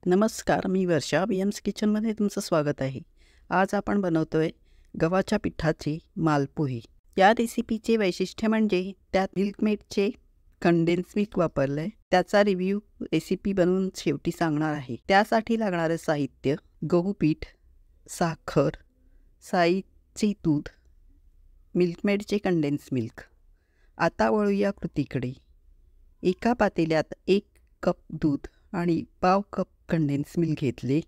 नमस्कार, मी वर्षा BM's किचनमध्ये तुमचं स्वागत आहे. आज आपण बनवतोय गव्हाच्या पिठाचे मालपोहे. या रेसिपीचे वैशिष्ट्य म्हणजे त्यात मिल्कमेडचे कंडेन्स मिल्क वापरलं आहे. त्याचा रिव्ह्यू रेसिपी बनवून शेवटी सांगणार आहे. त्यासाठी लागणारं साहित्य: गहू पीठ, साखर, साईचे दूध, मिल्कमेडचे कंडेन्स मिल्क. आता वळूया कृतीकडे. एका पातेल्यात 1 कप दूध आणि पाव कप कंडेन्स मिल्क घेतले.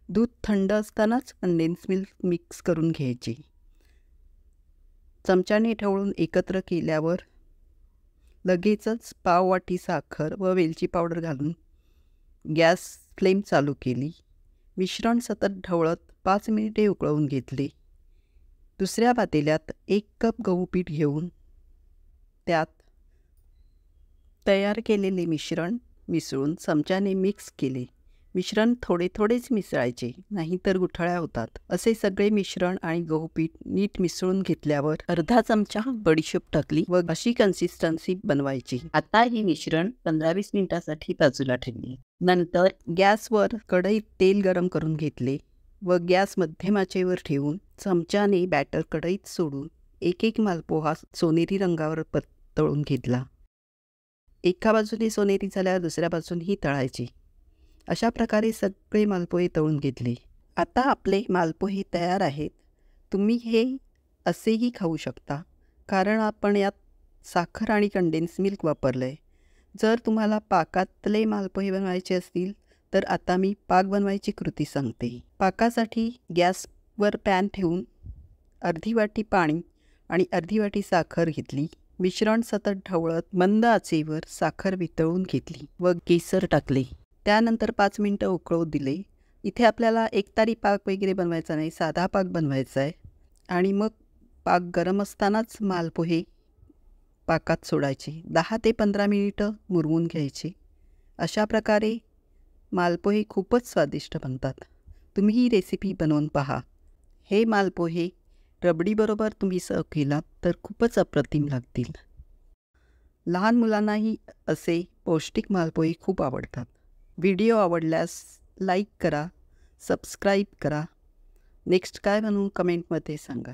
दूध थंड असतानाच कंडेन्स मिल्क मिक्स करून घ्यायचे. चमच्याने ढवळून एकत्र केल्यावर लगेचच पाव वाटी साखर व वेलची पावडर घालून गॅस फ्लेम चालू केली. मिश्रण सतत ढवळत 5 मिनिटे उकळवून घेतले. दुसऱ्या पातेल्यात 1 कप गहू पीठ घेऊन त्यात तयार केलेले मिश्रण मिसळून चमच्याने मिक्स केले. मिश्रण थोडे थोडेच मिसळायचे, नाहीतर गुठळ्या होतात. असे सगळे मिश्रण आणि गहू पीठ नीट मिसळून घेतल्यावर अर्धा चमचा बडीशेप टाकली व अशी कन्सिस्टन्सी बनवायची. आता हे मिश्रण 15-20 मिनिटासाठी बाजूला ठेवले. नंतर गॅसवर कढईत तेल गरम करून घेतले व गॅस मध्यम आचेवर ठेवून चमच्याने बॅटर कढईत सोडून एक एक मालपोहा सोनेरी रंगावर तळून घेतला. एका बाजूने सोनेरी झाल्यावर दुसऱ्या बाजूनही तळायचे. अशा प्रकारे सगळे मालपोहे तळून घेतले. आता आपले मालपोहे तयार आहेत. तुम्ही हे असेही खाऊ शकता, कारण आपण यात साखर आणि कंडेन्स मिल्क वापरलं आहे. जर तुम्हाला पाकातले मालपोहे बनवायचे असतील तर आता मी पाक बनवायची कृती सांगते. पाकासाठी गॅसवर पॅन ठेवून अर्धी वाटी पाणी आणि अर्धी वाटी साखर घेतली. मिश्रण सतत ढवळत मंद आचेवर साखर वितळून घेतली व केसर टाकले. त्यानंतर 5 मिनिटं उकळू दिले. इथे आपल्याला एकतारी पाक वगैरे बनवायचा नाही, साधा पाक बनवायचा आहे. आणि मग पाक गरम असतानाच मालपोहे पाकात सोडायचे. 10 ते 15 मिनिटं मुरवून घ्यायचे. अशा प्रकारे मालपोहे खूपच स्वादिष्ट बनतात. तुम्ही ही रेसिपी बनवून पहा. हे मालपोहे रबडीबरोबर तुम्ही सर्व केलात तर खूपच अप्रतिम लागतील. लहान मुलांनाही असे पौष्टिक मालपोहे खूप आवडतात. व्हिडिओ आवडल्यास लाईक करा, सबस्क्राईब करा. नेक्स्ट काय बनवू कमेंटमध्ये सांगा.